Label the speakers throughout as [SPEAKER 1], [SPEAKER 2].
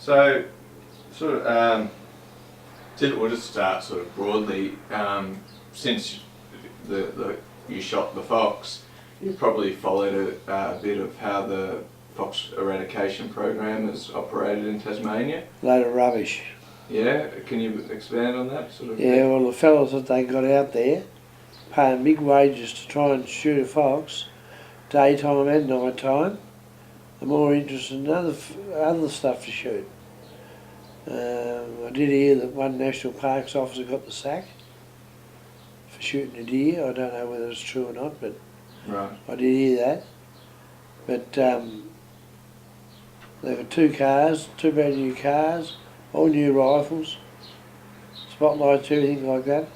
[SPEAKER 1] So, we'll just start sort of broadly. Since you shot the fox, you probably followed a bit of how the fox eradication program has operated in Tasmania.
[SPEAKER 2] Load of rubbish.
[SPEAKER 1] Yeah, can you expand on that sort of?
[SPEAKER 2] Yeah, well, the fellas that they got out there, paying big wages to try and shoot a fox, daytime and night time, are more interested in other stuff to shoot. I did hear that one National Parks officer got the sack for shooting a deer. I don't know whether it's true or not, but
[SPEAKER 1] right.
[SPEAKER 2] I did hear that. But they've got two brand new cars, all new rifles, spotlights, everything like that,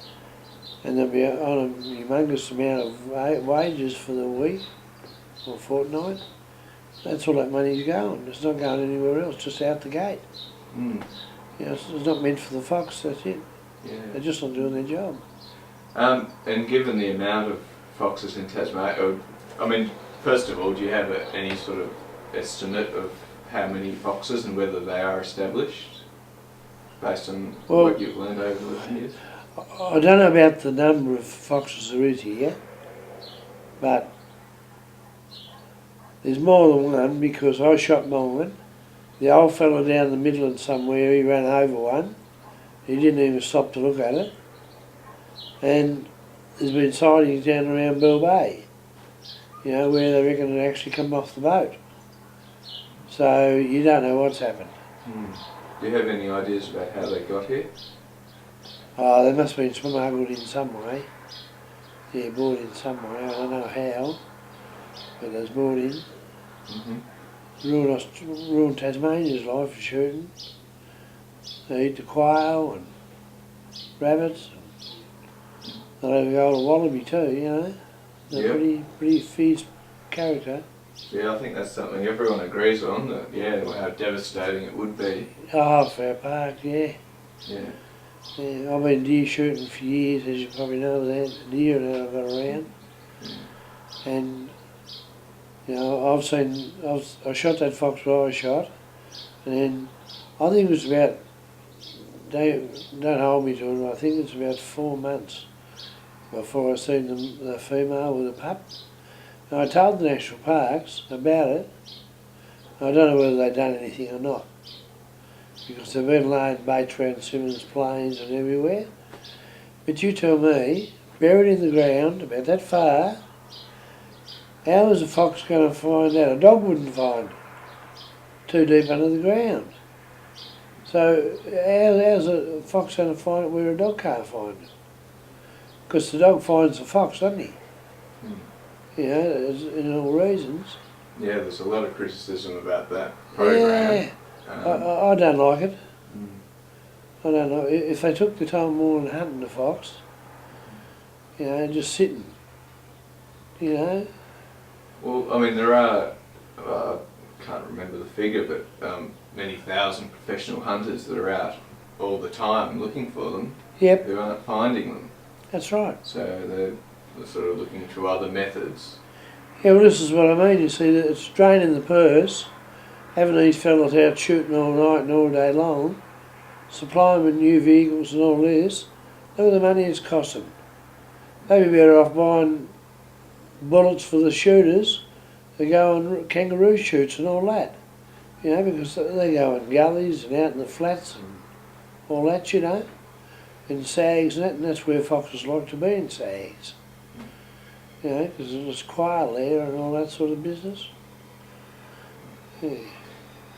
[SPEAKER 2] and they'll be on a humongous amount of wages for the week or fortnight. That's all that money's going. It's not going anywhere else, just out the gate.
[SPEAKER 1] Mm.
[SPEAKER 2] You know, it's not meant for the fox, that's it.
[SPEAKER 1] Yeah.
[SPEAKER 2] They're just not doing their job.
[SPEAKER 1] And given the amount of foxes in Tasmania, I mean, first of all, do you have any sort of estimate of how many foxes and whether they are established based on what you've learned over the years?
[SPEAKER 2] I don't know about the number of foxes there is here, but there's more than one because I shot mine. The old fellow down the Midland somewhere, he ran over one. He didn't even stop to look at it. And there's been sightings down around Bell Bay, you know, where they reckon it actually come off the boat. So you don't know what's happened.
[SPEAKER 1] Mm. Do you have any ideas about how they got here?
[SPEAKER 2] Oh, they must have been smuggled in some way. Yeah, brought in some way. I don't know how, but they was brought in.
[SPEAKER 1] Mm-hmm.
[SPEAKER 2] Ruined Tasmania's life for shooting. They eat the quail and rabbits. And they go to wallaby too, you know. They're pretty fierce character.
[SPEAKER 1] Yeah, I think that's something everyone agrees on, that, yeah, how devastating it would be.
[SPEAKER 2] Oh, for our park, yeah.
[SPEAKER 1] Yeah.
[SPEAKER 2] Yeah, I've been deer shooting for years, as you probably know, that deer that I've got around. And, you know, I shot that fox where I shot, and then I think it was about, don't hold me to it, I think it's about 4 months before I seen the female with a pup. And I told the National Parks about it. I don't know whether they've done anything or not, because they've been laying baits around Simmons Plains and everywhere. But you tell me, buried in the ground about that far, how was a fox going to find out? A dog wouldn't find too deep under the ground. So how's a fox going to find it where a dog can't find it? Because the dog finds the fox, doesn't he?
[SPEAKER 1] Mm.
[SPEAKER 2] You know, in all reasons.
[SPEAKER 1] Yeah, there's a lot of criticism about that program.
[SPEAKER 2] Yeah, I don't like it.
[SPEAKER 1] Mm.
[SPEAKER 2] I don't know. If they took the time more than hunting the fox, you know, just sitting, you know.
[SPEAKER 1] Well, I mean, there are, I can't remember the figure, but many thousand professional hunters that are out all the time looking for them,
[SPEAKER 2] Yep.
[SPEAKER 1] who aren't finding them.
[SPEAKER 2] That's right.
[SPEAKER 1] So they're sort of looking to other methods.
[SPEAKER 2] Yeah, well, this is what I mean. You see, that it's draining the purse, having these fellas out shooting all night and all day long, supplying with new vehicles and all this. Look at the money it's costing. They'd be better off buying bullets for the shooters. They go on kangaroo shoots and all that, you know, because they go in gullies and out in the flats and all that, you know, in sags and that's where foxes like to be, in sags. You know, because there's quail there and all that sort of business. Yeah.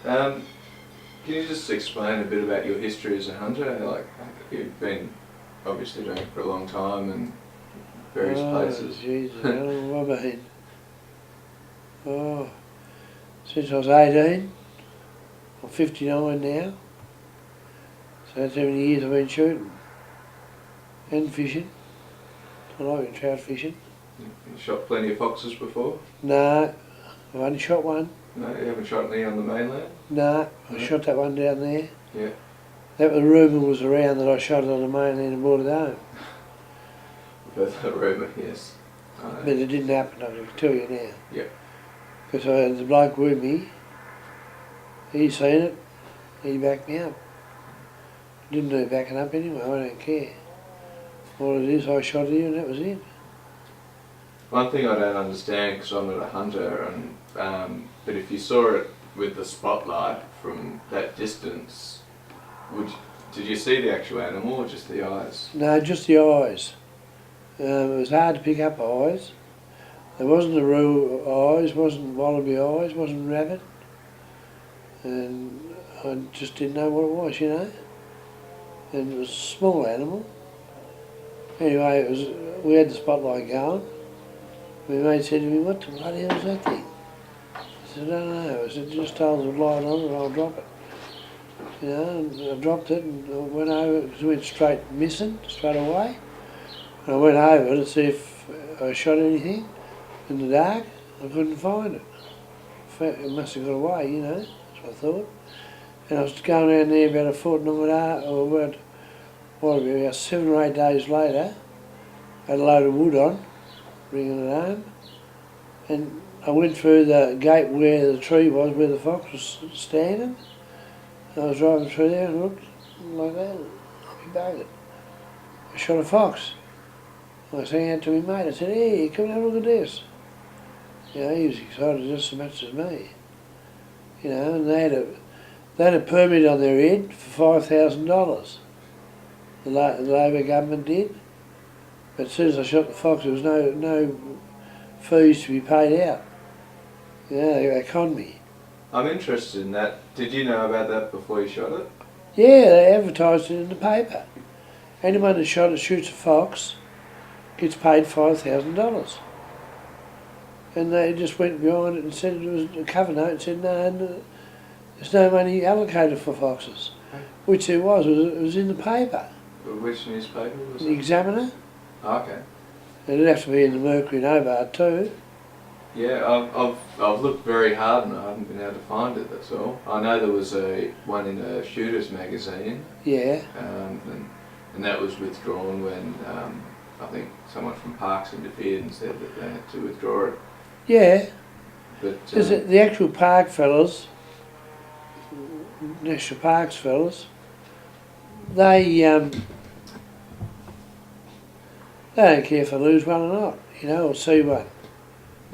[SPEAKER 1] Can you just explain a bit about your history as a hunter? Like, you've been obviously doing it for a long time and various places.
[SPEAKER 2] Jesus, how long have I been? Oh, since I was 18. I'm 59 now. So that's how many years I've been shooting. And fishing. I like trout fishing.
[SPEAKER 1] You shot plenty of foxes before?
[SPEAKER 2] No, I've only shot one.
[SPEAKER 1] No, you haven't shot any on the mainland?
[SPEAKER 2] No, I shot that one down there.
[SPEAKER 1] Yeah.
[SPEAKER 2] That was rumour was around that I shot it on the mainland and brought it home.
[SPEAKER 1] That's a rumour, yes.
[SPEAKER 2] But it didn't happen, I can tell you now.
[SPEAKER 1] Yeah.
[SPEAKER 2] Because I had the bloke with me, he seen it, He backed me up. Didn't do backing up anyway, I don't care. All it is, I shot you and that was it.
[SPEAKER 1] One thing I don't understand, because I'm not a hunter, and but if you saw it with the spotlight from that distance, did you see the actual animal or just the eyes?
[SPEAKER 2] No, just the eyes. It was hard to pick up eyes. There wasn't a real eyes, wasn't wallaby eyes, wasn't rabbit. And I just didn't know what it was, you know. And it was a small animal. Anyway, we had the spotlight going. My mate said to me, "What the bloody hell is that thing?" I said, "I don't know." I said, "Just hold the light on and I'll drop it." You know, and I dropped it and I went over, it went straight missing, straight away. And I went over to see if I shot anything in the dark. I couldn't find it. It must have got away, you know, that's what I thought. And I was going down there about a fortnight, or about 7 or 8 days later, had a load of wood on, bringing it home, and I went through the gate where the tree was, where the fox was standing. I was driving through there and looked like that, I'll be buggered. I shot a fox. I sang out to my mate, I said, "Hey, come and have a look at this." You know, he was excited just as much as me. You know, and they had a permit on their head for $5,000. The Labor government did. But as soon as I shot the fox, there was no fees to be paid out. You know, they conned me.
[SPEAKER 1] I'm interested in that. Did you know about that before you shot it?
[SPEAKER 2] Yeah, they advertised it in the paper. Anyone that shoots a fox gets paid $5,000. And they just went behind it and said it was a cover note and said, no, there's no money allocated for foxes. Which there was, it was in the paper.
[SPEAKER 1] Which newspaper was
[SPEAKER 2] The
[SPEAKER 1] it?
[SPEAKER 2] Examiner.
[SPEAKER 1] Okay.
[SPEAKER 2] It'd have to be in the Mercury in Hobart too.
[SPEAKER 1] Yeah, I've looked very hard and I haven't been able to find it, that's all. I know there was one in a shooter's magazine.
[SPEAKER 2] Yeah.
[SPEAKER 1] And that was withdrawn when I think someone from Parks interfered and said that they had to withdraw it.
[SPEAKER 2] Yeah.
[SPEAKER 1] But
[SPEAKER 2] The actual park fellas, National Parks fellas, they don't care if I lose one or not, you know, or see one.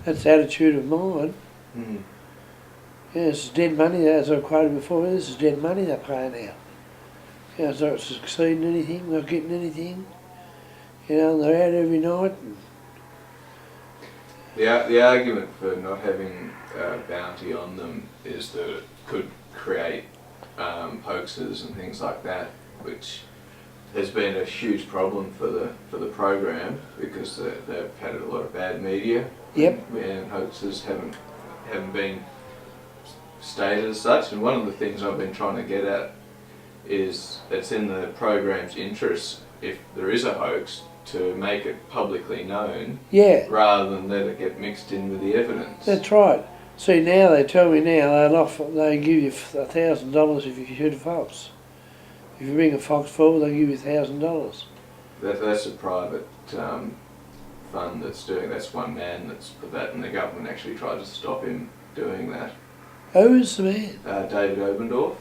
[SPEAKER 2] That's the attitude of mine.
[SPEAKER 1] mm,
[SPEAKER 2] Yeah, this is dead money, as I quoted before, this is dead money they're paying out. You know, it's not succeeding in anything, not getting anything. You know, and they're out every night.
[SPEAKER 1] the argument for not having a bounty on them is that it could create hoaxes and things like that, which has been a huge problem for the program because they've had a lot of bad media.
[SPEAKER 2] Yep.
[SPEAKER 1] And hoaxes haven't been stated as such. And one of the things I've been trying to get at is it's in the program's interest, if there is a hoax, to make it publicly known,
[SPEAKER 2] Yeah.
[SPEAKER 1] rather than let it get mixed in with the evidence.
[SPEAKER 2] That's right. See, now they tell me now they give you $1,000 if you shoot a fox. If you bring a fox forward, they give you $1,000.
[SPEAKER 1] That's a private fund that's doing. That's one man that's put that, and the government actually tried to stop him doing that.
[SPEAKER 2] Who is the man?
[SPEAKER 1] David Obendorf.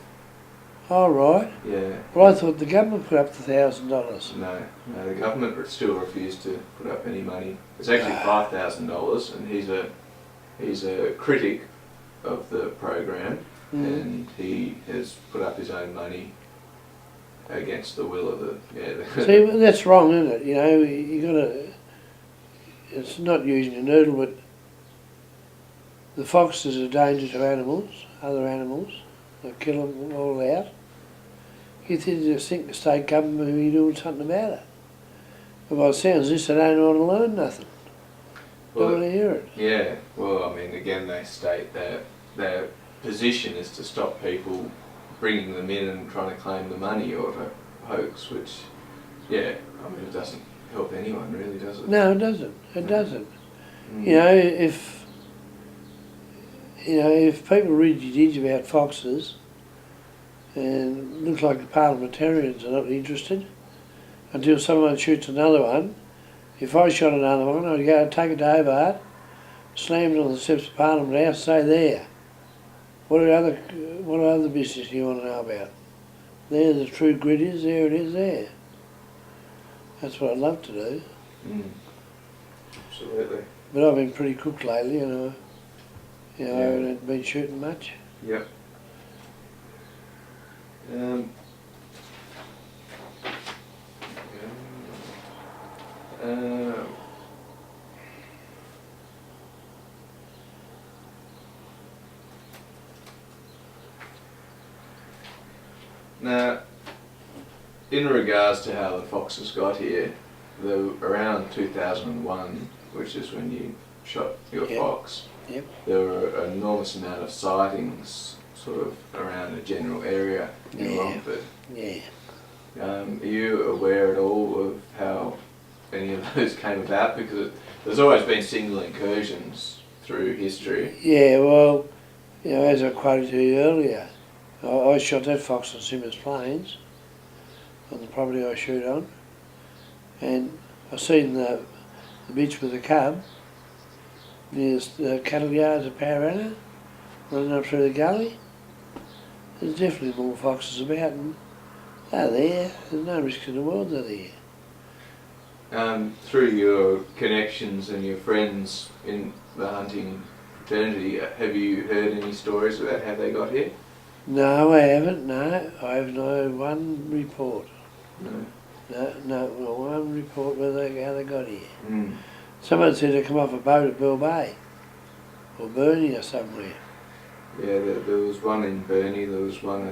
[SPEAKER 2] Oh, right.
[SPEAKER 1] Yeah.
[SPEAKER 2] Well, I thought the government put up the $1,000.
[SPEAKER 1] No, the government still refused to put up any money. It's actually $5,000, and he's a critic of the program, and he has put up his own money against the will of the.
[SPEAKER 2] See, that's wrong, isn't it? You know, you got to. It's not using a noodle, but the fox is a danger to animals, other animals. They kill them all out. You think the state government will be doing something about it. But by the sounds of this, they don't want to learn nothing. Don't want to hear it.
[SPEAKER 1] Yeah, well, I mean, again, they state that their position is to stop people bringing them in and trying to claim the money or to hoax, which, yeah, I mean, it doesn't help anyone really, does it?
[SPEAKER 2] No, it doesn't. It doesn't. You know, if people read your digs about foxes, and it looks like the parliamentarians are not interested until someone shoots another one. If I shot another one, I'd go and take it to Hobart, slam it on the steps of Parliament House, say there. What other business do you want to know about? There the true grit is, there it is there. That's what I'd love to do.
[SPEAKER 1] Absolutely.
[SPEAKER 2] But I've been pretty cooked lately, and I
[SPEAKER 1] Yeah.
[SPEAKER 2] haven't been shooting much.
[SPEAKER 1] Yep. Now, in regards to how the foxes got here, around 2001, which is when you shot your
[SPEAKER 2] Yep.
[SPEAKER 1] fox,
[SPEAKER 2] Yep.
[SPEAKER 1] there were an enormous amount of sightings sort of around the general area in
[SPEAKER 2] Yeah.
[SPEAKER 1] Longford.
[SPEAKER 2] Yeah.
[SPEAKER 1] Are you aware at all of how any of those came about? Because there's always been single incursions through history.
[SPEAKER 2] Yeah, well, as I quoted to you earlier, I shot that fox on Simmons Plains, on the property I shoot on, and I seen the bitch with the cub near the cattle yards of Parramatta, running up through the gully. There's definitely more foxes about, and they're there. There's no risk in the world they're there.
[SPEAKER 1] Through your connections and your friends in the hunting fraternity, have you heard any stories about how they got here?
[SPEAKER 2] No, I haven't. No, I have no one report.
[SPEAKER 1] No.
[SPEAKER 2] No, not one report how they got here.
[SPEAKER 1] Mm.
[SPEAKER 2] Someone said they come off a boat at Bell Bay, or Burnie or somewhere.
[SPEAKER 1] Yeah, there was one in Burnie. There was one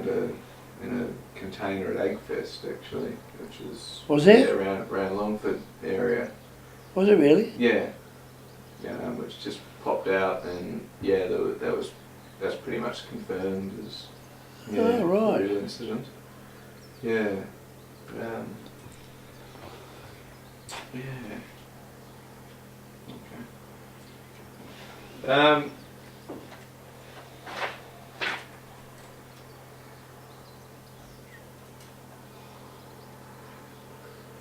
[SPEAKER 1] in a container at Eggfest actually, which
[SPEAKER 2] Was there?
[SPEAKER 1] yeah, around Longford area.
[SPEAKER 2] Was it really?
[SPEAKER 1] Yeah, which just popped out, and yeah, that's pretty much confirmed as
[SPEAKER 2] Oh, right.
[SPEAKER 1] a real incident. Yeah. Yeah. Okay.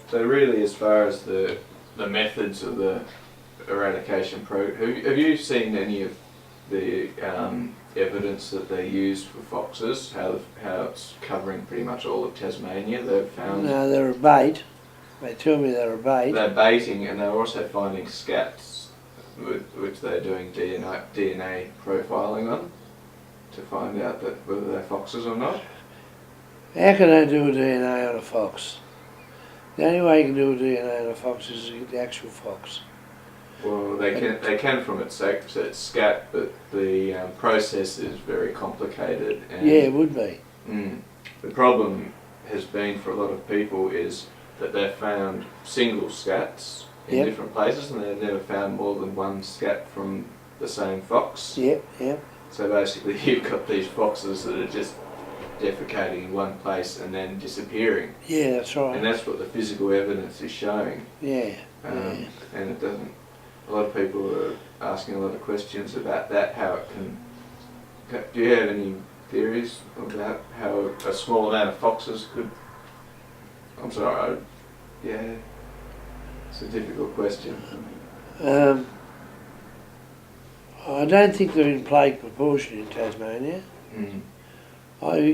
[SPEAKER 1] So really, as far as the methods of the eradication program, have you seen any of the evidence that they used for foxes? How it's covering pretty much all of Tasmania. They've found
[SPEAKER 2] No, they're a bait. They tell me they're a bait.
[SPEAKER 1] they're baiting, and they're also finding scats, which they're doing DNA profiling on to find out that whether they're foxes or not.
[SPEAKER 2] How can they do a DNA on a fox? The only way you can do a DNA on a fox is to get the actual fox.
[SPEAKER 1] Well, they can from its scat, but the process is very complicated. And
[SPEAKER 2] Yeah, it would be.
[SPEAKER 1] The problem has been for a lot of people is that they've found single scats in
[SPEAKER 2] Yep.
[SPEAKER 1] different places, and they've never found more than one scat from the same fox.
[SPEAKER 2] Yep, yep.
[SPEAKER 1] So basically, you've got these foxes that are just defecating in one place and then disappearing.
[SPEAKER 2] Yeah, that's right.
[SPEAKER 1] And that's what the physical evidence is showing.
[SPEAKER 2] Yeah,
[SPEAKER 1] And it doesn't. A lot of people are asking a lot of questions about that. How it can. Do you have any theories about how a small amount of foxes could? I'm sorry. Yeah, it's a difficult question.
[SPEAKER 2] I don't think they're in plague proportion in Tasmania.
[SPEAKER 1] Mm.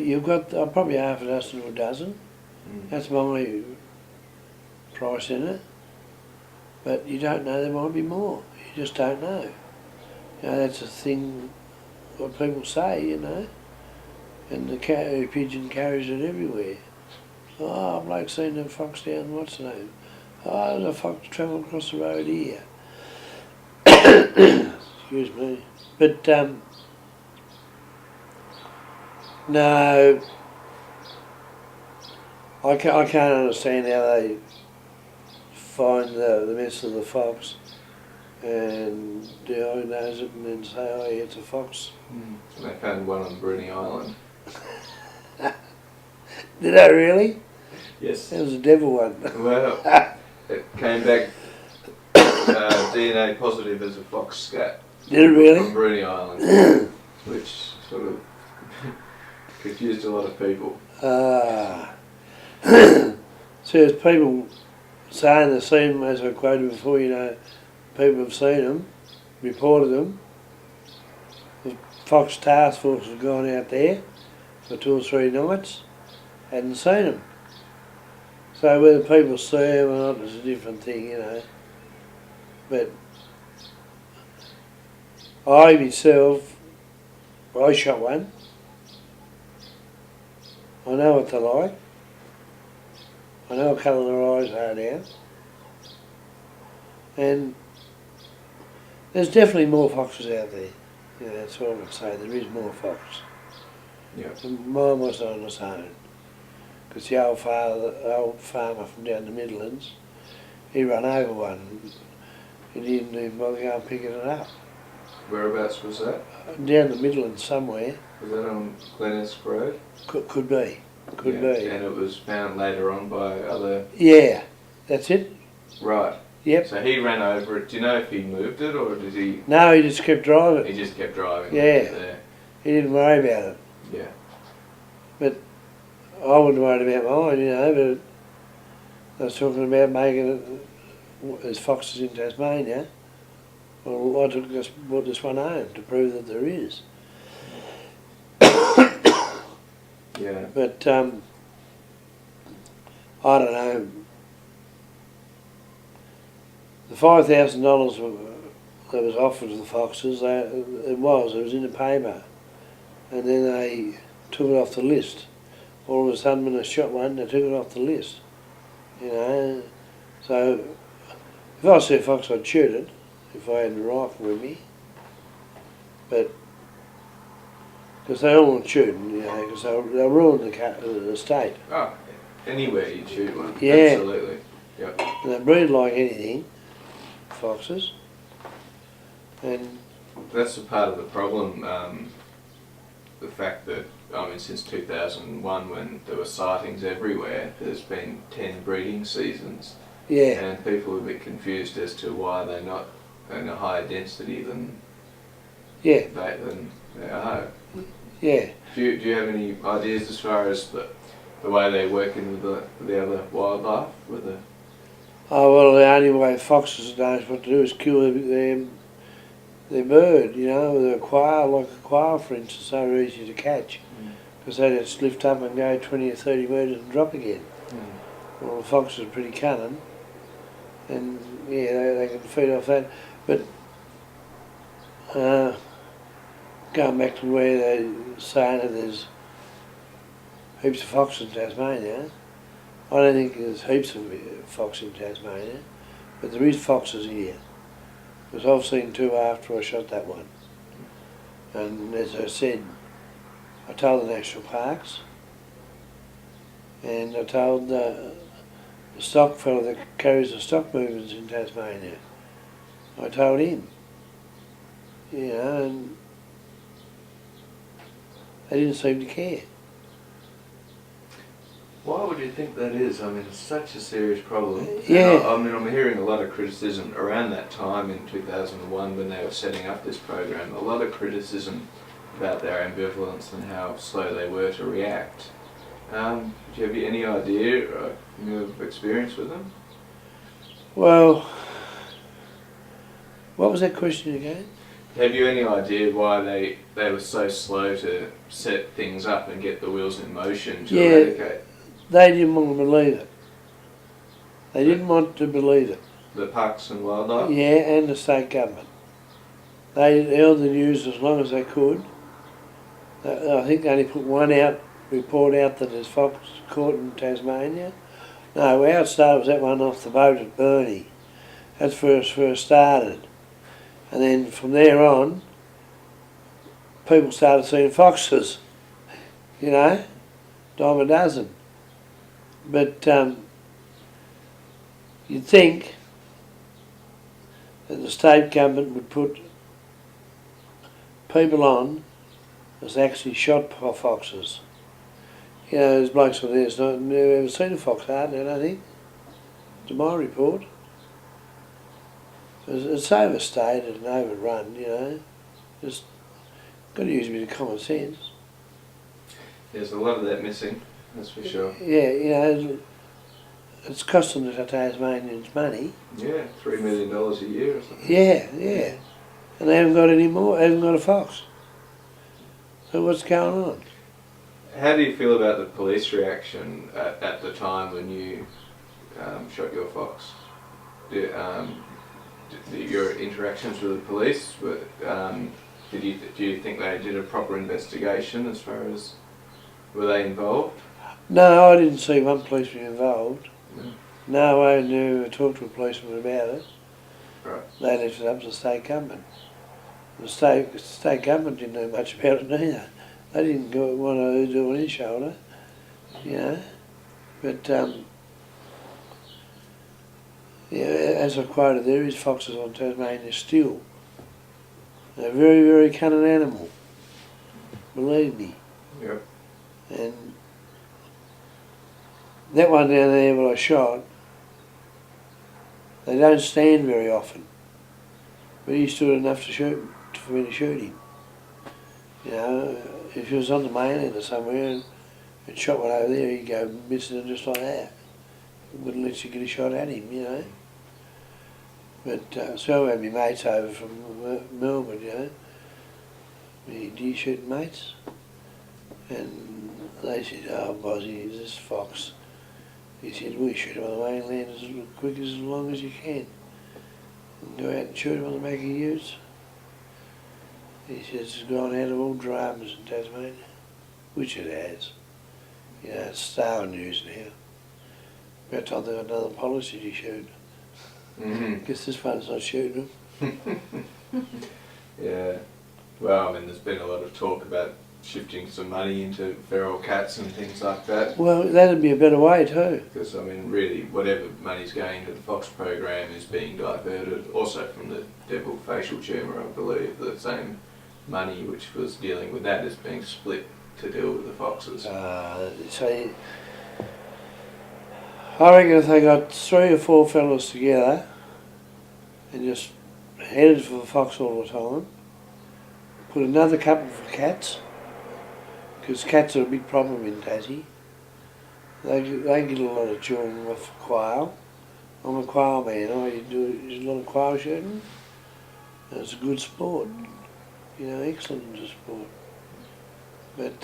[SPEAKER 2] You've got probably half a dozen or a dozen.
[SPEAKER 1] Mm.
[SPEAKER 2] That's my price in it. But you don't know, there might be more. You just don't know. That's a thing what people say, And the pigeon carries it everywhere. Oh, I've like seen a fox down, what's the name? Oh, there's a fox travelling across the road here. Excuse me. But, no, I can't understand how they find the mess of the fox and diagnose it and then say, oh yeah, it's a fox.
[SPEAKER 1] And they found one on Bruny Island.
[SPEAKER 2] Did they really?
[SPEAKER 1] Yes.
[SPEAKER 2] That was a devil one.
[SPEAKER 1] Well, it came back DNA positive as a fox scat.
[SPEAKER 2] Did it really?
[SPEAKER 1] From Bruny Island, which sort of confused a lot of people.
[SPEAKER 2] So there's people saying they've seen them, as I quoted before, people have seen them, reported them. fox task force had gone out there for 2 or 3 nights, hadn't seen them. So whether people see them or not is a different thing, you know. But I myself, I shot one. I know what they're like. I know what colour their eyes are now. And there's definitely more foxes out there. Yeah, that's what I would say. There is more fox.
[SPEAKER 1] Yeah.
[SPEAKER 2] And mine wasn't on its own. Because the old farmer from down the Midlands, he ran over one. He didn't even bother going picking it up.
[SPEAKER 1] Whereabouts was that?
[SPEAKER 2] Down the Midlands somewhere.
[SPEAKER 1] Was that on Glenesk Road?
[SPEAKER 2] Could be. Could be.
[SPEAKER 1] And it was found later on by other...
[SPEAKER 2] Yeah, that's it.
[SPEAKER 1] Right.
[SPEAKER 2] Yep.
[SPEAKER 1] So he ran over it. Do you know if he moved it or did he...
[SPEAKER 2] No, he just kept driving.
[SPEAKER 1] He just kept driving.
[SPEAKER 2] Yeah.
[SPEAKER 1] There.
[SPEAKER 2] He didn't worry about it.
[SPEAKER 1] Yeah.
[SPEAKER 2] But I wouldn't worry about mine, you know, but I was talking about making it as foxes in Tasmania. Well, I brought this one home to prove that there is.
[SPEAKER 1] Yeah.
[SPEAKER 2] But I don't know. The $5,000 that was offered to the foxes, it was in the paper, and then they took it off the list. All of a sudden, when they shot one, they took it off the list. You know, so if I see a fox, I'd shoot it if I had the rifle with me. But because they all want shooting, you know, because they'll ruin the state.
[SPEAKER 1] Oh, anywhere you'd shoot one.
[SPEAKER 2] Yeah.
[SPEAKER 1] Absolutely. Yep.
[SPEAKER 2] And they breed like anything, foxes. And
[SPEAKER 1] that's a part of the problem. The fact that, I mean, since 2001, when there were sightings everywhere, there's been 10 breeding seasons.
[SPEAKER 2] yeah,
[SPEAKER 1] And people are a bit confused as to why they're not in a higher density than
[SPEAKER 2] yeah,
[SPEAKER 1] they are.
[SPEAKER 2] yeah.
[SPEAKER 1] Do you have any ideas as far as the way they work in with the other wildlife? With the
[SPEAKER 2] Oh well, the only way foxes know what to do is kill their bird, you know, with a quail, like a quail for instance, so easy to catch. Because they just lift up and go 20 or 30 metres and drop again. Well, the foxes are pretty cunning, and yeah, they can feed off that. But going back to where they're saying that there's heaps of foxes in Tasmania, I don't think there's heaps of fox in Tasmania, but there is foxes here. Because I've seen 2 after I shot that one. And as I said, I told the national parks, and I told the stock fellow that carries the stock movements in Tasmania. I told him, you know, and they didn't seem to care.
[SPEAKER 1] Why would you think that is? I mean, it's such a serious problem.
[SPEAKER 2] Yeah.
[SPEAKER 1] I mean, I'm hearing a lot of criticism around that time in 2001 when they were setting up this program. A lot of criticism about their ambivalence and how slow they were to react. Do you have any idea from your experience with them?
[SPEAKER 2] Well, what was that question again?
[SPEAKER 1] Have you any idea why they were so slow to set things up and get the wheels in motion to eradicate?
[SPEAKER 2] They didn't want to believe it. They didn't want to believe it.
[SPEAKER 1] The parks and wildlife?
[SPEAKER 2] Yeah, and the state government. They held the news as long as they could. I think they only put one report out that there's fox caught in Tasmania. No, how it started was that one off the boat at Burnie. That's where it first started. And then from there on, people started seeing foxes, you know, dime a dozen. But you'd think that the state government would put people on that's actually shot foxes. You know, there's blokes on there that's never ever seen a fox hard, I don't think. To my report. It's overstated and overrun, you know. Just got to use a bit of common sense.
[SPEAKER 1] There's a lot of that missing, that's for sure.
[SPEAKER 2] Yeah, you know, it's costing the Tasmanians money.
[SPEAKER 1] Yeah, $3 million a year or something.
[SPEAKER 2] Yeah, yeah. And they haven't got any more, they haven't got a fox. So what's going on?
[SPEAKER 1] How do you feel about the police reaction at the time when you shot your fox? Your interactions with the police, do you think they did a proper investigation as far as, were they involved?
[SPEAKER 2] No, I didn't see one policeman involved.
[SPEAKER 1] No.
[SPEAKER 2] No, I never talked to a policeman about it.
[SPEAKER 1] Right.
[SPEAKER 2] They left it up to the state government. The state government didn't know much about it either. They didn't want to do on his shoulder, you know. But yeah, as I quoted, there is foxes on Tasmania still. They're a very, very cunning animal. Believe me.
[SPEAKER 1] Yep.
[SPEAKER 2] And that one down there that I shot, they don't stand very often. But he stood enough to shoot for me to shoot him. You know, if he was on the mainland or somewhere and shot one over there, he'd go missing just like that. He wouldn't let you get a shot at him, you know. But so I had my mates over from Melbourne, you know, my deer shooting mates, and they said, "Oh, Bozzy, this fox." He said, "We shoot him on the mainland as quick as long as you can. And go out and shoot him on the back of utes." He says it's gone out of all dramas in Tasmania, which it has. You know, it's star news now. About time they got another policy to shoot. Guess this one's not shooting them.
[SPEAKER 1] Yeah. Well, I mean, there's been a lot of talk about shifting some money into feral cats and things like that.
[SPEAKER 2] Well, that'd be a better way too.
[SPEAKER 1] Because, I mean, really, whatever money's going to the fox program is being diverted also from the devil facial tumour, I believe. The same money which was dealing with that is being split to deal with the foxes.
[SPEAKER 2] So I reckon if they got 3 or 4 fellas together and just headed for the fox all the time, put another couple for cats, because cats are a big problem in Tassie. They get a lot of children off quail. I'm a quail man. I do a lot of quail shooting. And it's a good sport. You know, excellent sport. But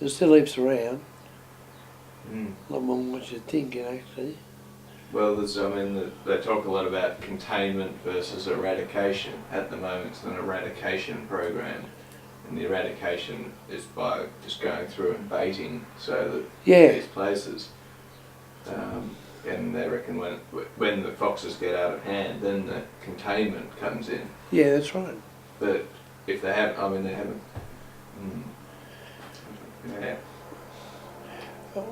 [SPEAKER 2] there's still heaps around. A lot more than what you'd think, you know, actually.
[SPEAKER 1] Well, there's, I mean, they talk a lot about containment versus eradication. At the moment, it's an eradication program. And the eradication is by just going through and baiting so that these places. And they reckon when the foxes get out of hand, then the containment comes in.
[SPEAKER 2] Yeah, that's right.
[SPEAKER 1] But if they haven't, I mean, they haven't. Yeah.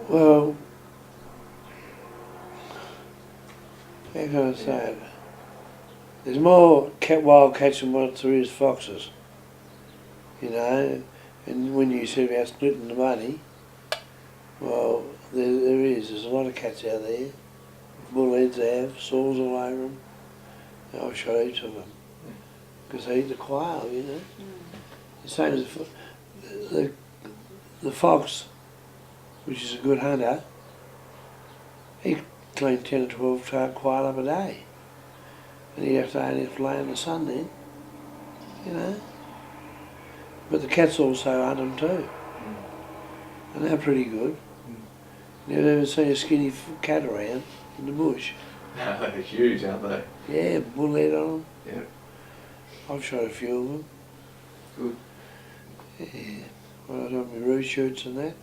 [SPEAKER 2] Well, how can I say it? There's more wild cats than what there is foxes. You know, and when you said about splitting the money, well, there is. There's a lot of cats out there. Bullheads have, saws all over them. I've shot heaps of them. Because they eat the quail, you know. The same as the fox, which is a good hunter, he cleaned 10 or 12 quail up a day. And he'd only have to lay in the sun then, you know. But the cats also hunt them too. And they're pretty good. You've never seen a skinny cat around in the bush.
[SPEAKER 1] No, they're huge, aren't they?
[SPEAKER 2] Yeah, bullhead on them.
[SPEAKER 1] Yeah.
[SPEAKER 2] I've shot a few of them.
[SPEAKER 1] Good.
[SPEAKER 2] Yeah. When I was on my roo shoots and that.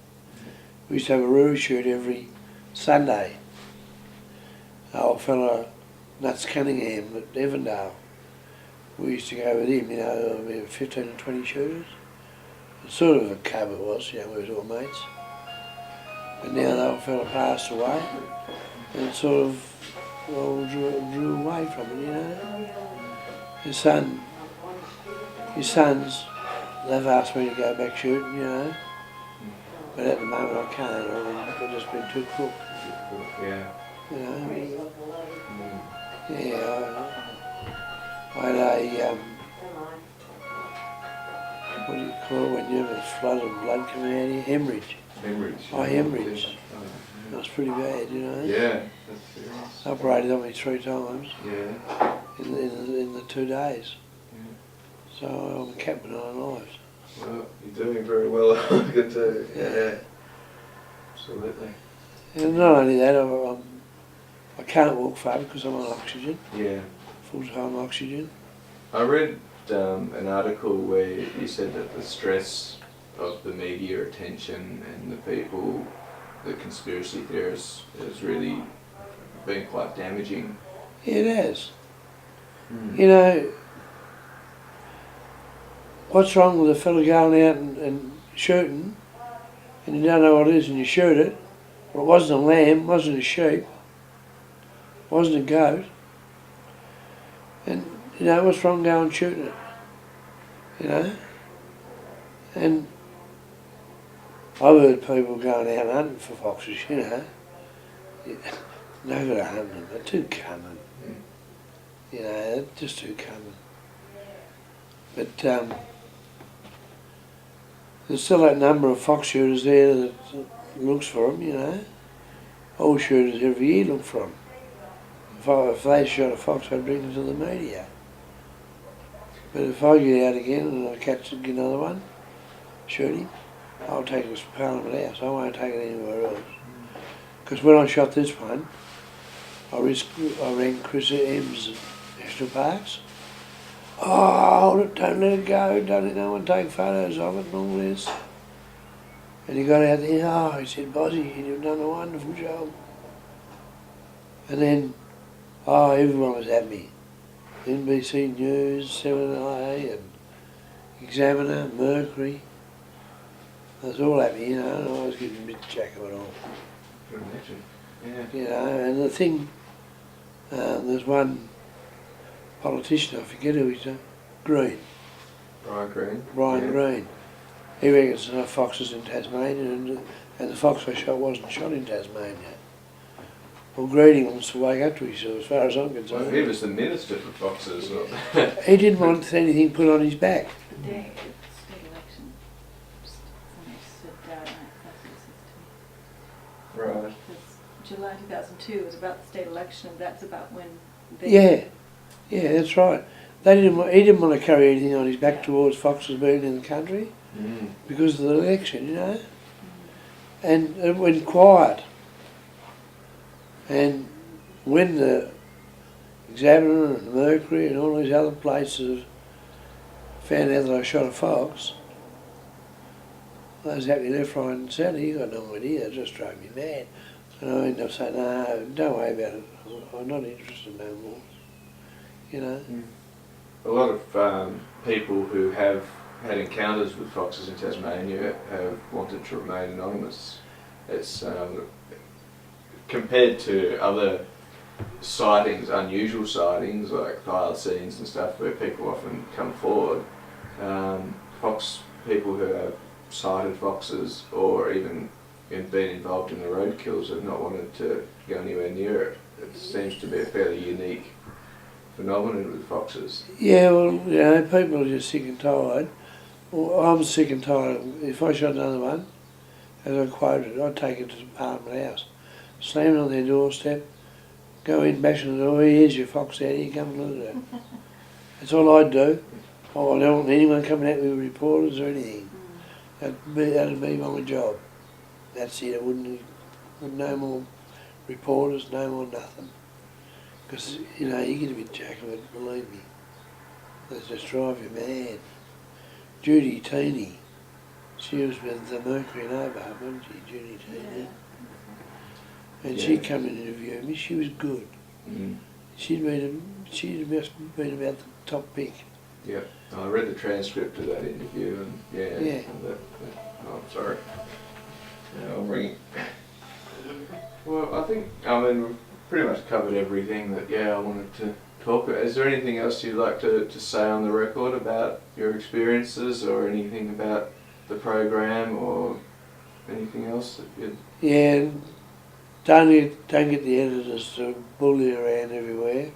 [SPEAKER 2] We used to have a roo shoot every Sunday. Old fella, Nuts Cunningham at Evandale. We used to go with him, you know, we had 15 or 20 shooters. It's sort of a cub it was, you know, we was all mates. But now the old fella passed away, and it sort of all drew away from it, you know. His sons, they've asked me to go back shooting, you know. But at the moment I can't, I've just been too crook.
[SPEAKER 1] Yeah.
[SPEAKER 2] You know. Yeah, I had a, what do you call it when you have a flood of blood coming out of you? Hemorrhage.
[SPEAKER 1] Hemorrhage.
[SPEAKER 2] Oh, hemorrhage. That was pretty bad, you know.
[SPEAKER 1] Yeah, that's serious.
[SPEAKER 2] Operated on me 3 times
[SPEAKER 1] Yeah.
[SPEAKER 2] in the 2 days.
[SPEAKER 1] Yeah.
[SPEAKER 2] So I'm a captain on lives.
[SPEAKER 1] Well, you're doing very well. I can tell you. Yeah. Absolutely.
[SPEAKER 2] And not only that, I can't walk far because I'm on oxygen,
[SPEAKER 1] Yeah.
[SPEAKER 2] full-time oxygen.
[SPEAKER 1] I read an article where you said that the stress of the media attention and the people, the conspiracy theorists, has really been quite damaging.
[SPEAKER 2] Yeah, it has.
[SPEAKER 1] Mm.
[SPEAKER 2] You know, what's wrong with a fella going out and shooting, and you don't know what it is and you shoot it? Well, it wasn't a lamb, wasn't a sheep, wasn't a goat. And, you know, what's wrong going shooting it? You know? And I've heard people going out hunting for foxes, you know. No good at hunting them, they're too cunning.
[SPEAKER 1] Mm.
[SPEAKER 2] You know, they're just too cunning. But there's still that number of fox shooters there that looks for them, you know. All shooters every year look for them. If they shot a fox, I'd bring them to the media. But if I get out again and I catch another one, shoot him, I'll take it to Parliament House. I won't take it anywhere else. Because when I shot this one, I rang Chris Ems at National Parks. Oh, hold it, don't let it go, don't let no one take photos of it and all this. And he got out there, oh, he said, Bozzy, you've done a wonderful job. And then, oh, everyone was at me. NBC News, 7IA, and Examiner, Mercury. They was all at me, you know, and I was getting a bit jack of it all.
[SPEAKER 1] Can imagine. Yeah.
[SPEAKER 2] You know, and the thing, there's one politician, I forget who he's, Green.
[SPEAKER 1] Brian Green.
[SPEAKER 2] Brian
[SPEAKER 1] Yeah.
[SPEAKER 2] Green. He reckons there are foxes in Tasmania, and the fox I shot wasn't shot in Tasmania. Well, Green wants to wake up to himself, as far as I'm concerned.
[SPEAKER 1] Well, he was the minister for foxes.
[SPEAKER 2] He didn't want anything put on his back.
[SPEAKER 3] The day of the state election, somebody said that, and I
[SPEAKER 1] Right.
[SPEAKER 3] because July 2002 was about the state election, and that's about when they...
[SPEAKER 2] Yeah, that's right. He didn't want to carry anything on his back towards foxes being in the country because of the election, you know. And it went quiet. And when the Examiner and Mercury and all these other places found out that I shot a fox, they was happy left, right and centre. You got no idea, it just drove me mad. And I ended up saying, no, don't worry about it, I'm not interested no more. You know?
[SPEAKER 1] A lot of people who have had encounters with foxes in Tasmania have wanted to remain anonymous. It's compared to other sightings, unusual sightings like thylacines and stuff where people often come forward. Fox people who have sighted foxes or even been involved in the roadkills have not wanted to go anywhere near it. It seems to be a fairly unique phenomenon with foxes.
[SPEAKER 2] Yeah, well, you know, people are just sick and tired. Well, I'm sick and tired. If I shot another one, as I quoted, I'd take it to the Parliament House, slam it on their doorstep, go in, bash on the door, here's your fox out here, come and look at it. That's all I'd do. Oh, I don't want anyone coming at me with reporters or anything. That'd be my job. That's it, no more reporters, no more nothing. Because, you know, you get a bit jack of it, believe me. They just drive you mad. Judy Teeny, she was with the Mercury in Hobart, wasn't she, Judy Teeny? And she come and interview me, she was good. She'd must have been about the top pick.
[SPEAKER 1] Yeah, I read the transcript of that interview and
[SPEAKER 2] Yeah.
[SPEAKER 1] Oh, I'm sorry. Yeah, I'll ring it. Well, I think, we've pretty much covered everything that, I wanted to talk about. Is there anything else you'd like to say on the record about your experiences or anything about the program or anything else that you'd...
[SPEAKER 2] Yeah, don't get the editors to bully around everywhere.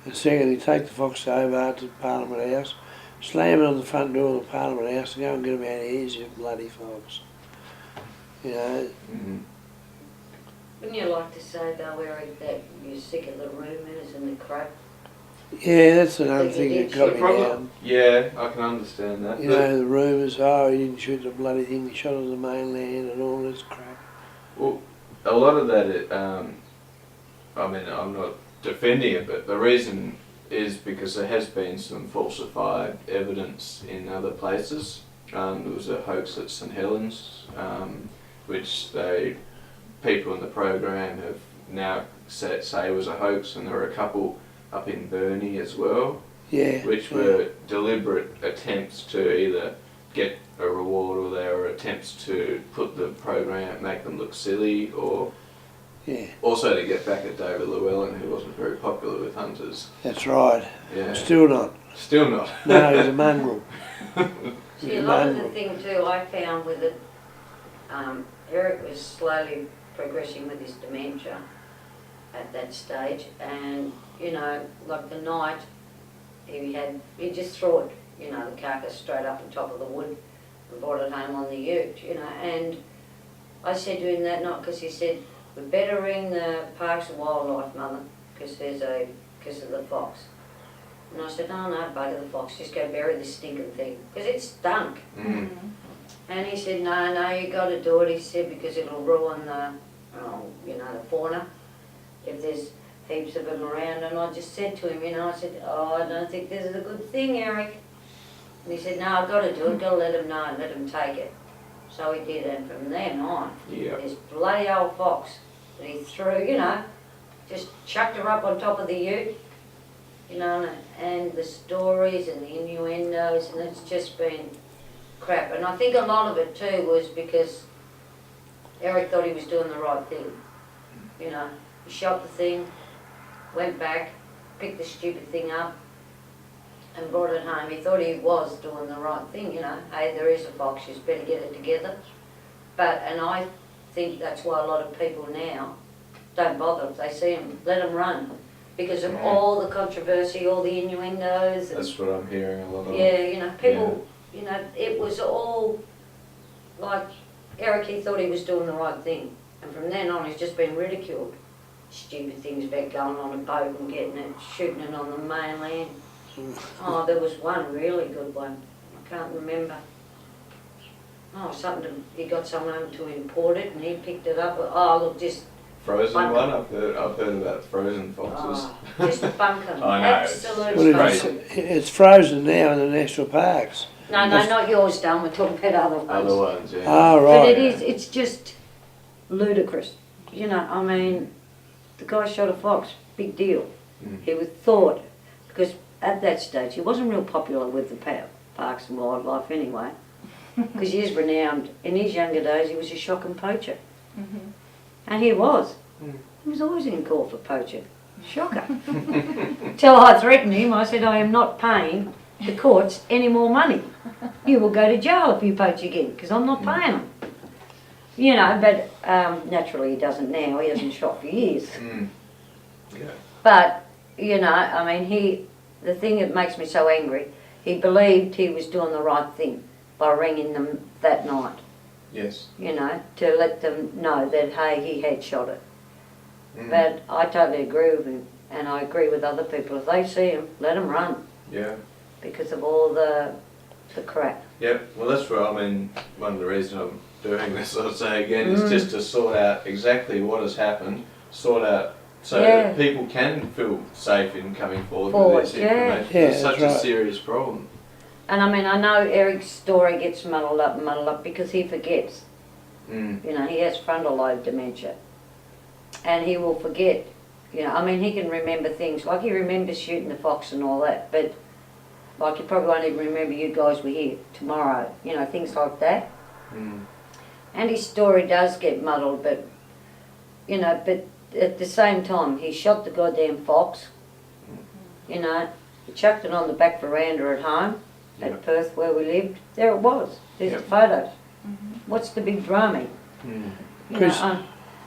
[SPEAKER 2] And secondly, take the fox over to the Parliament House, slam it on the front door of the Parliament House and go and get them out of here, you bloody fox. You know.
[SPEAKER 4] Wouldn't you like to say though, Eric, that you're sick of the rumours and the crap?
[SPEAKER 2] Yeah, that's another
[SPEAKER 4] But
[SPEAKER 2] thing
[SPEAKER 4] you
[SPEAKER 2] that
[SPEAKER 4] did
[SPEAKER 2] got
[SPEAKER 4] shoot
[SPEAKER 2] me
[SPEAKER 1] Problem.
[SPEAKER 2] down.
[SPEAKER 1] Yeah, I can understand that.
[SPEAKER 2] You know, the rumours, oh, he didn't shoot the bloody thing, he shot on the mainland and all this crap.
[SPEAKER 1] Well, a lot of that, I mean, I'm not defending it, but the reason is because there has been some falsified evidence in other places. There was a hoax at St Helens, which people in the program have now say was a hoax, and there were a couple up in Burnie as well,
[SPEAKER 2] Yeah.
[SPEAKER 1] which
[SPEAKER 2] yeah.
[SPEAKER 1] were deliberate attempts to either get a reward, or they were attempts to put the program, make them look silly, or
[SPEAKER 2] Yeah,
[SPEAKER 1] also to get back at David Llewellyn, who wasn't very popular with hunters.
[SPEAKER 2] that's right.
[SPEAKER 1] Yeah.
[SPEAKER 2] Still not.
[SPEAKER 1] Still not.
[SPEAKER 2] No, he's a mongrel.
[SPEAKER 4] See, a lot of the thing too I found with it, Eric was slowly progressing with his dementia at that stage, and you know, like the night he just threw it, you know, the carcass straight up on top of the wood and brought it home on the ute, you know, and I said to him that night, because he said, we better ring the Parks and Wildlife, Mother, because of the fox. And I said, no, bugger the fox, just go bury this stinking thing, because it stunk.
[SPEAKER 1] Mm.
[SPEAKER 4] And he said, no, you got to do it, he said, because it'll ruin the, the fauna, if there's heaps of them around. And I just said to him, I said, oh, I don't think this is a good thing, Eric. And he said, no, I've got to do it, got to let him know and let him take it. So he did, and from then on, this bloody old fox that he threw, just chucked her up on top of the ute, and the stories and the innuendos, and it's just been crap. And I think a lot of it too was because Eric thought he was doing the right thing. He shot the thing, went back, picked the stupid thing up and brought it home. He thought he was doing the right thing, hey, there is a fox, you better get it together. And I think that's why a lot of people now don't bother. If they see him, let them run. Because of all the controversy, all the innuendos.
[SPEAKER 1] That's what I'm hearing a lot of.
[SPEAKER 4] Yeah, people, it was all like Eric, he thought he was doing the right thing. And from then on, he's just been ridiculed. Stupid things about going on a boat and getting it, shooting it on the mainland. Oh, there was one really good one. I can't remember. Oh, he got someone to import it and he picked it up. Oh, look, just
[SPEAKER 1] frozen
[SPEAKER 4] bunkum.
[SPEAKER 1] one. I've heard about frozen foxes.
[SPEAKER 4] Just bunkum.
[SPEAKER 1] I know,
[SPEAKER 4] Absolute bunkum.
[SPEAKER 2] It's frozen now in the national parks.
[SPEAKER 4] No, not yours, Don. We're talking about other ones.
[SPEAKER 1] Other ones, yeah.
[SPEAKER 2] Oh,
[SPEAKER 4] But
[SPEAKER 2] right.
[SPEAKER 4] it's just ludicrous. I mean, the guy shot a fox, big deal.
[SPEAKER 1] Mm.
[SPEAKER 4] He was thought, because at that stage he wasn't real popular with the Parks and Wildlife anyway, because he is renowned. In his younger days he was a shocking poacher.
[SPEAKER 3] Mm-hmm.
[SPEAKER 4] And he was.
[SPEAKER 2] Mm.
[SPEAKER 4] He was always in court for poaching. Shocker. Till I threatened him, I said, I am not paying the courts any more money. You will go to jail if you poach again, because I'm not paying them. But naturally he doesn't now. He hasn't shot for years.
[SPEAKER 1] Mm. Yeah.
[SPEAKER 4] But, I mean, the thing that makes me so angry, he believed he was doing the right thing by ringing them that night.
[SPEAKER 1] Yes.
[SPEAKER 4] To let them know that, hey, he had shot it.
[SPEAKER 1] Mm.
[SPEAKER 4] But I totally agree with him, and I agree with other people. If they see him, let them run,
[SPEAKER 1] Yeah.
[SPEAKER 4] because of all the crap.
[SPEAKER 1] Yep. Well, that's where one of the reasons I'm doing this, I'll say again, is just to sort out exactly what has happened, so that people can feel safe in coming forward with this information.
[SPEAKER 2] Yeah,
[SPEAKER 1] It's such a serious problem.
[SPEAKER 4] And I mean, I know Eric's story gets muddled up because he forgets.
[SPEAKER 1] Mm.
[SPEAKER 4] He has frontal lobe dementia. And he will forget. I mean, he can remember things, like he remembers shooting the fox and all that, but like he probably won't even remember you guys were here tomorrow, things like that.
[SPEAKER 1] Mm.
[SPEAKER 4] And his story does get muddled, but at the same time, he shot the goddamn fox. He chucked it on the back veranda at home, at Perth where we lived. There it was. There's the photos.
[SPEAKER 3] Mm-hmm.
[SPEAKER 4] What's the big drama?
[SPEAKER 1] Mm.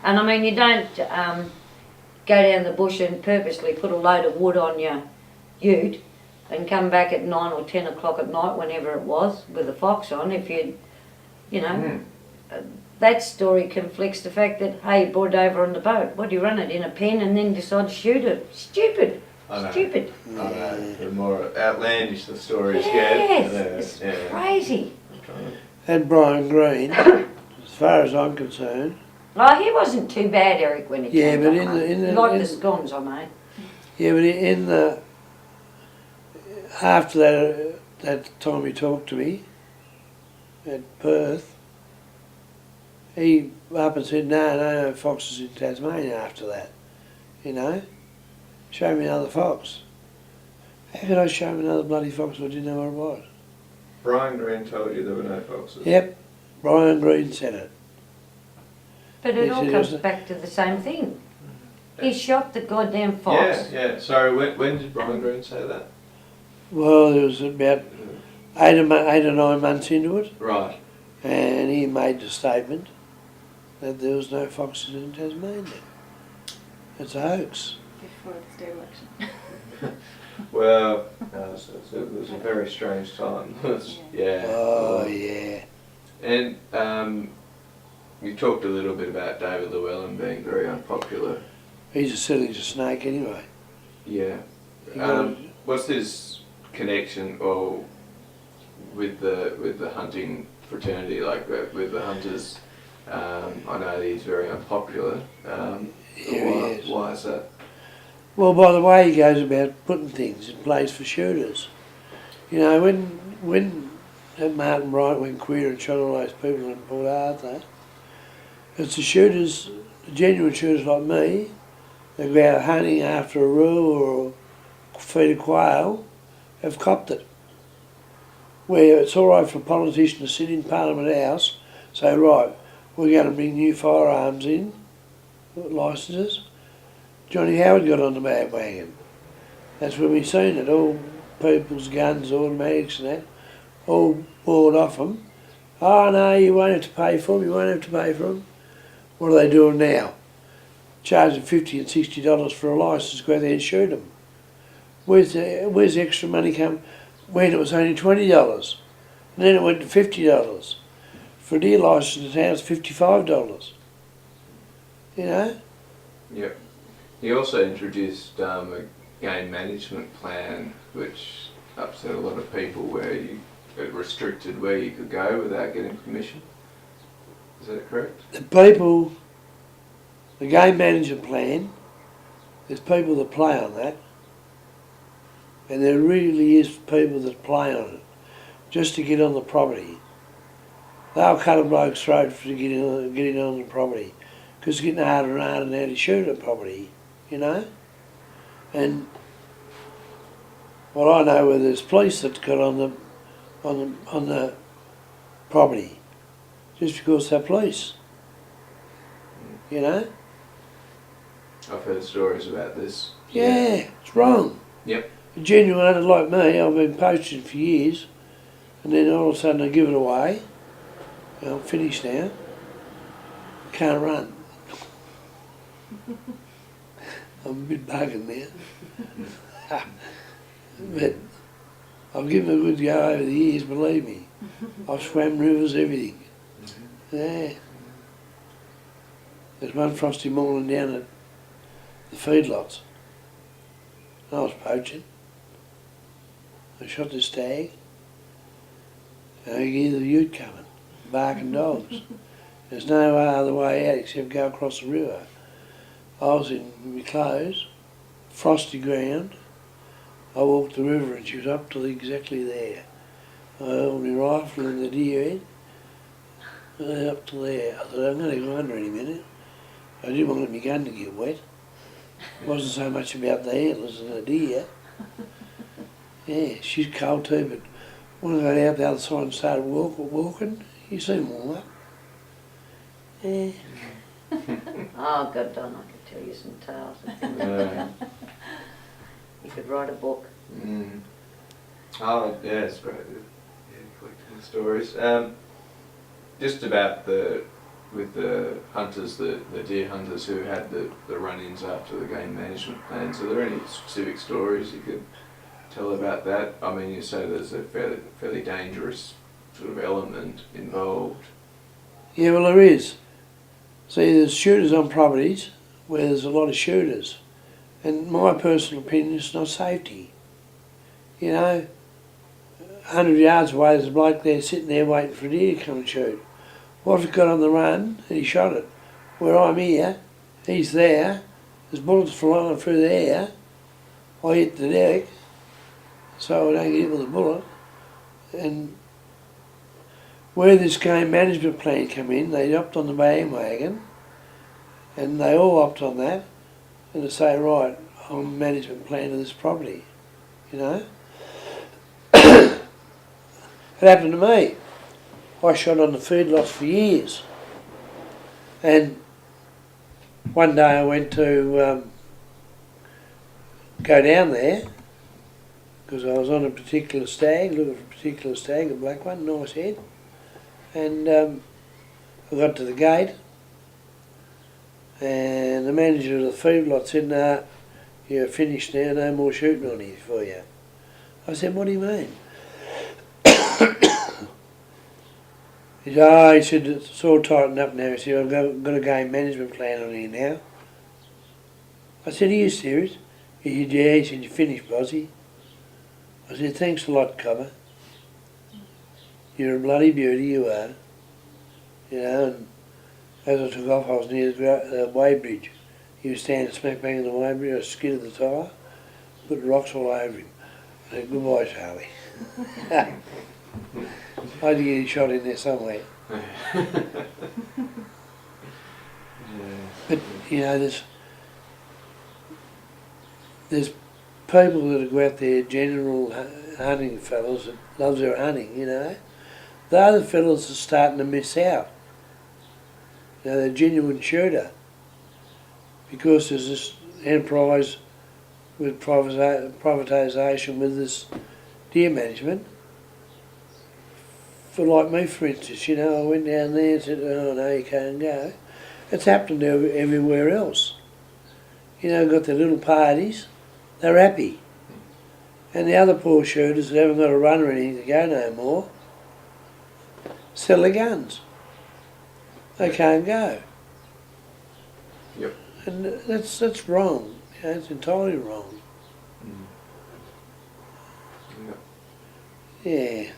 [SPEAKER 4] And I mean, you don't go down the bush and purposely put a load of wood on your ute and come back at 9 or 10 o'clock at night, whenever it was, with a fox on. If that story conflicts the fact that, hey, you brought it over on the boat. What, do you run it in a pen and then decide to shoot it? Stupid.
[SPEAKER 1] I know.
[SPEAKER 4] Stupid.
[SPEAKER 1] I know. The more outlandish the stories
[SPEAKER 4] Yes,
[SPEAKER 1] get,
[SPEAKER 4] it's
[SPEAKER 1] yeah.
[SPEAKER 4] crazy.
[SPEAKER 2] And Brian Green, as far as I'm concerned,
[SPEAKER 4] Oh, he wasn't too bad, Eric, when he
[SPEAKER 2] Yeah,
[SPEAKER 4] came
[SPEAKER 2] but
[SPEAKER 4] back
[SPEAKER 2] in
[SPEAKER 4] home.
[SPEAKER 2] the- in the-
[SPEAKER 4] He liked
[SPEAKER 2] in-
[SPEAKER 4] the scones I made.
[SPEAKER 2] yeah, but in the after that time he talked to me at Perth, he up and said, no foxes in Tasmania after that, you know. Show me another fox. How could I show him another bloody fox if I didn't know what it was?
[SPEAKER 1] Brian Green told you there were no foxes.
[SPEAKER 2] Yep, Brian Green said it.
[SPEAKER 4] But it
[SPEAKER 2] Yes,
[SPEAKER 4] all
[SPEAKER 2] it
[SPEAKER 4] comes
[SPEAKER 2] is.
[SPEAKER 4] back to the same thing. He shot the goddamn fox.
[SPEAKER 1] Yeah. Sorry, when did Brian Green say that?
[SPEAKER 2] Well, it was about 8 or 9 months into it,
[SPEAKER 1] Right.
[SPEAKER 2] and he made the statement that there was no foxes in Tasmania. It's a hoax.
[SPEAKER 3] Before the state election.
[SPEAKER 1] Well, no, it was a very strange time. Yeah.
[SPEAKER 2] Oh, yeah.
[SPEAKER 1] And you talked a little bit about David Llewellyn being very unpopular.
[SPEAKER 2] He's as silly as a snake anyway.
[SPEAKER 1] Yeah.
[SPEAKER 2] He got
[SPEAKER 1] What's his connection or with the hunting fraternity, like with the hunters? I know that he's very unpopular.
[SPEAKER 2] Yeah, he is.
[SPEAKER 1] Why is that?
[SPEAKER 2] Well, by the way he goes about putting things in place for shooters. You know, when that Martin Wright went queer and shot all those people in Port Arthur, it's the shooters, the genuine shooters like me, that go out hunting after a roo or a feed of quail, have copped it. Where it's all right for a politician to sit in Parliament House, say, right, we're going to bring new firearms in, licences. Johnny Howard got on the bandwagon. That's when we seen it, all people's guns, automatics and that, all bought off them. Oh no, you won't have to pay for them, you won't have to pay for them. What are they doing now? Charging $50 and $60 for a licence to go out there and shoot them. Where's the extra money come when it was only $20? And then it went to $50. For a deer licence now it's $55. You know?
[SPEAKER 1] Yep. He also introduced a game management plan which upset a lot of people, where it restricted where you could go without getting permission. Is that correct?
[SPEAKER 2] The people, the game management plan, there's people that play on that, and there really is people that play on it just to get on the property. They'll cut a bloke's throat to get in on the property, because it's getting harder and harder now to shoot at property, you know. And well, I know where there's police that got on the property just because they're police, you know.
[SPEAKER 1] I've heard stories about this.
[SPEAKER 2] Yeah, it's wrong.
[SPEAKER 1] Yep.
[SPEAKER 2] A genuine hunter like me, I've been poaching for years, and then all of a sudden I give it away. I'm finished now. Can't run. I'm a bit bugging now. But I've given a good go over the years, believe me. I've swam rivers, everything. Yeah. There's one frosty morning down at the feedlots. I was poaching. I shot this stag, and I could hear the ute coming, barking dogs. There's no other way out except go across the river. I was in my clothes, frosty ground. I walked the river and she was up to exactly there. I held my rifle in the deer head, up to there. I thought, I'm going to go under any minute. I didn't want my gun to get wet. It wasn't so much about the antlers and the deer. Yeah, she's cold too, but when I got out the other side and started walking, you seem warm up. Yeah.
[SPEAKER 4] Oh, God, Don, I could tell you some tales.
[SPEAKER 1] Yeah.
[SPEAKER 4] You could write a book.
[SPEAKER 1] Mm. Oh, yeah, it's great. Yeah, collecting the stories. Just about with the hunters, the deer hunters who had the run-ins after the game management plans. Are there any specific stories you could tell about that? I mean, you say there's a fairly dangerous sort of element involved.
[SPEAKER 2] Yeah, well, there is. See, there's shooters on properties where there's a lot of shooters, And my personal opinion is not safety. You know, 100 yards away there's a bloke there sitting there waiting for a deer to come and shoot. What if he got on the run and he shot it? Where I'm here, he's there, there's bullets flying through the air, I hit the deck, so I don't get hit with a bullet. And where this game management plan come in, they hopped on the bandwagon, and they all hopped on that, and to say, right, I'm management plan of this property, you know. It happened to me. I shot on the feedlots for years, and one day I went to go down there because I was on a particular stag, looking for a particular stag, a black one, nice head, and I got to the gate, and the manager of the feedlot said, "Nah, you're finished now, no more shooting on here for you." I said, "What do you mean?" He said, "Oh," he said, "it's all tightened up now." He said, "I've got a game management plan on here now." I said, "Are you serious?" He said, "Yeah." He said, "You're finished, Bozzy." I said, "Thanks a lot, Cobber. You're a bloody beauty, you are." You know, and as I took off, I was near the weighbridge. He was standing smack bang in the weighbridge. I skidded the tyre, put rocks all over him. I said, "Goodbye, Charlie." I had to get his shot in there somewhere. But, you know, there's people that go out there, general hunting fellas that loves their hunting, you know. The other fellas are starting to miss out. You know, they're genuine shooter. Because there's this enterprise with privatisation with this deer management. For like me, for instance, you know, I went down there and said, "Oh no, you can't go." It's happened everywhere else. You know, got their little parties, they're happy. And the other poor shooters that haven't got a run or anything to go no more, sell their guns. They can't go.
[SPEAKER 1] Yep.
[SPEAKER 2] And that's wrong. You know, it's entirely wrong.
[SPEAKER 1] Yep.
[SPEAKER 2] Yeah.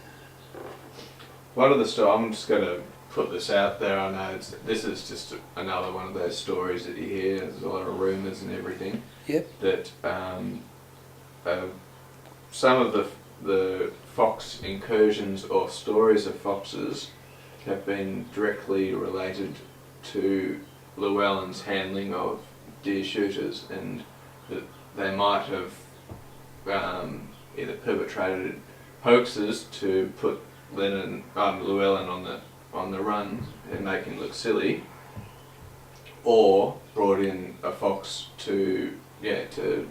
[SPEAKER 1] One of the stories, I'm just going to put this out there, I know this is just another one of those stories that you hear, there's a lot of rumours and everything.
[SPEAKER 2] Yep.
[SPEAKER 1] That some of the fox incursions or stories of foxes have been directly related to Llewellyn's handling of deer shooters, and that they might have either perpetrated hoaxes to put Llewellyn on the run and make him look silly, or brought in a fox to do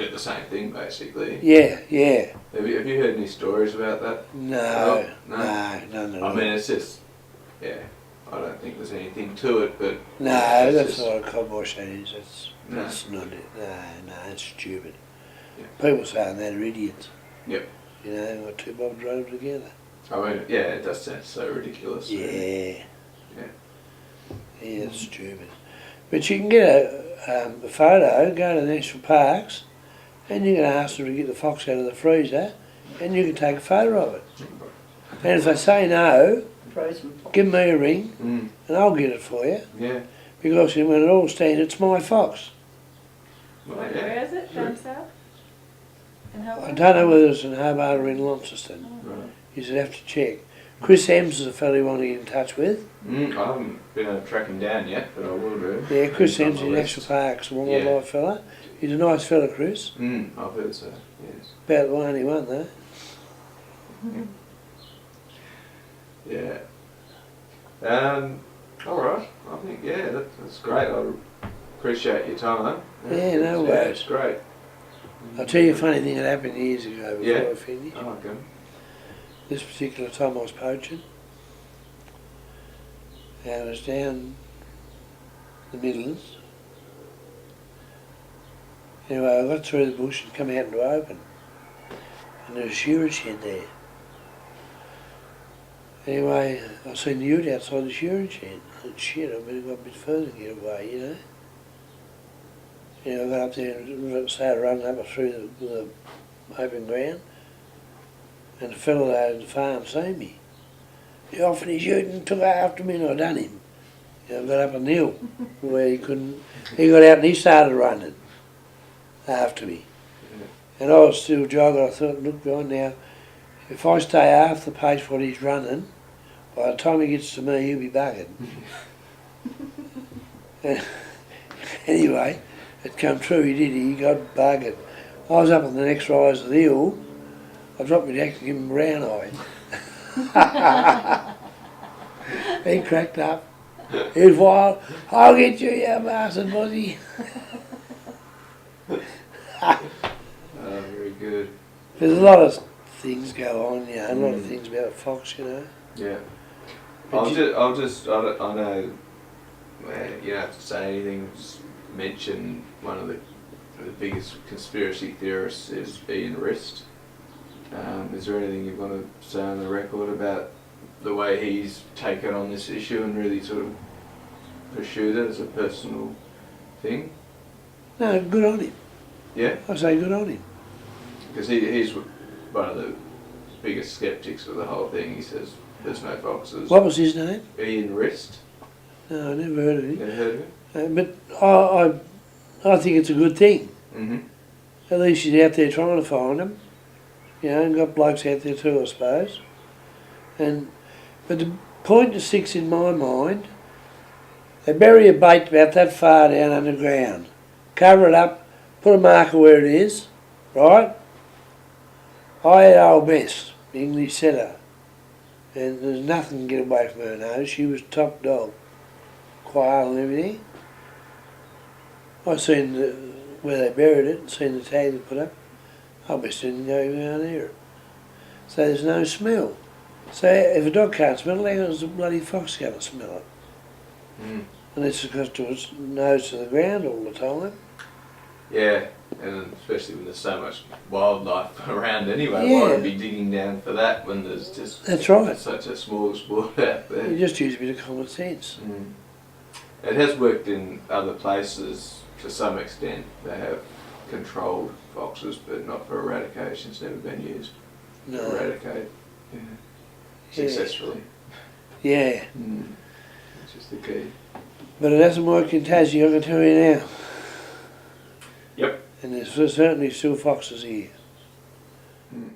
[SPEAKER 1] the same thing basically.
[SPEAKER 2] Yeah, yeah.
[SPEAKER 1] Have you heard any stories about that?
[SPEAKER 2] No,
[SPEAKER 1] No?
[SPEAKER 2] no.
[SPEAKER 1] I mean, it's just, I don't think there's anything to it, but...
[SPEAKER 2] No,
[SPEAKER 1] it's
[SPEAKER 2] that's
[SPEAKER 1] just,
[SPEAKER 2] not a cowboy that is. That's not it. No, it's stupid. Yeah. People saying that are idiots.
[SPEAKER 1] Yep.
[SPEAKER 2] You know, got two bobs rode them together.
[SPEAKER 1] I mean, it does sound so ridiculous.
[SPEAKER 2] Yeah.
[SPEAKER 1] Yeah.
[SPEAKER 2] Yeah, it's stupid. But you can get a photo, go to the national parks, and you can ask them to get the fox out of the freezer, and you can take a photo of it. And if they say no, give me a ring, and I'll get it for you.
[SPEAKER 1] Yeah.
[SPEAKER 2] Because when it all stands, it's my fox.
[SPEAKER 1] Well,
[SPEAKER 3] Where is it? Down south? In
[SPEAKER 2] I
[SPEAKER 3] Hobart?
[SPEAKER 2] don't know whether it's in Hobart or in Launceston.
[SPEAKER 1] Right.
[SPEAKER 2] You should have to check. Chris Ems is a fellow you want to get in touch with.
[SPEAKER 1] I haven't been able to track him down yet, but I will do.
[SPEAKER 2] Yeah, Chris
[SPEAKER 1] He's on
[SPEAKER 2] Ems
[SPEAKER 1] the
[SPEAKER 2] in
[SPEAKER 1] list.
[SPEAKER 2] National Parks, a wildlife fella. He's a nice fella, Chris.
[SPEAKER 1] I've heard so, yes.
[SPEAKER 2] About the only one though.
[SPEAKER 1] Yeah. Alright, I think, that's great. I appreciate your time.
[SPEAKER 2] Yeah, no worries.
[SPEAKER 1] It's great.
[SPEAKER 2] I'll tell you a funny thing that happened years ago before I finish.
[SPEAKER 1] Oh, okay.
[SPEAKER 2] This particular time I was poaching. And I was down the Midlands. Anyway, I got through the bush and come out into open. And there was a shearer shed there. Anyway, I seen the ute outside the shearing shed. I thought, shit, I better go a bit further to get away, you know. You know, I got up there and started running up through the open ground, and the fellow at the farm seen me. He offered his ute and took after me, and I done him. You know, got up on the hill where he couldn't. He got out and he started running after me. And I was still jogging. I thought, look, John, now, if I stay half the pace what he's running, by the time he gets to me, he'll be buggered. Anyway, it come true, he did, he got buggered. I was up on the next rise of the hill, I dropped my jacket to give him a brown eye. He cracked up. He was wild. I'll get you, you bastard, Bozzy.
[SPEAKER 1] Very good.
[SPEAKER 2] There's a lot of things go on, you know, a lot of things about fox, you know.
[SPEAKER 1] Yeah.
[SPEAKER 2] But
[SPEAKER 1] I know, you don't have to say anything, just mention one of the biggest conspiracy theorists is Ian Rist. Is there anything you want to say on the record about the way he's taken on this issue and really sort of pursued it as a personal thing?
[SPEAKER 2] No, good on him.
[SPEAKER 1] Yeah?
[SPEAKER 2] I say good on him.
[SPEAKER 1] Because he's one of the biggest skeptics of the whole thing. He says there's no foxes.
[SPEAKER 2] What was his name?
[SPEAKER 1] Ian Rist.
[SPEAKER 2] No, I never heard of him.
[SPEAKER 1] Never heard of him?
[SPEAKER 2] But I think it's a good thing.
[SPEAKER 1] Mm-hmm.
[SPEAKER 2] At least he's out there trying to find them. You know, and got blokes out there too, I suppose. But the point that sticks in my mind, they bury a bait about that far down underground, cover it up, put a marker where it is, right? I had old Bess, the English setter, and there's nothing to get away from her nose. She was top dog, quail and everything. I seen where they buried it and seen the tag they put up. I best didn't go down there. So there's no smell. So if a dog can't smell it, how's the bloody fox going to smell it?
[SPEAKER 1] Mm.
[SPEAKER 2] And it's because its nose to the ground all the time.
[SPEAKER 1] Yeah, and especially when there's so much wildlife around anyway,
[SPEAKER 2] Yeah.
[SPEAKER 1] why would be digging down for that when there's just
[SPEAKER 2] That's right.
[SPEAKER 1] such a small sport out there?
[SPEAKER 2] You just use a bit of common sense.
[SPEAKER 1] Mm. It has worked in other places to some extent. They have controlled foxes, but not for eradication. It's never been used to
[SPEAKER 2] No.
[SPEAKER 1] eradicate successfully.
[SPEAKER 2] Yeah.
[SPEAKER 1] Mm. Which is the key.
[SPEAKER 2] But it hasn't worked in Tassie, I can tell you now.
[SPEAKER 1] Yep.
[SPEAKER 2] And there's certainly still foxes here.
[SPEAKER 1] Mm.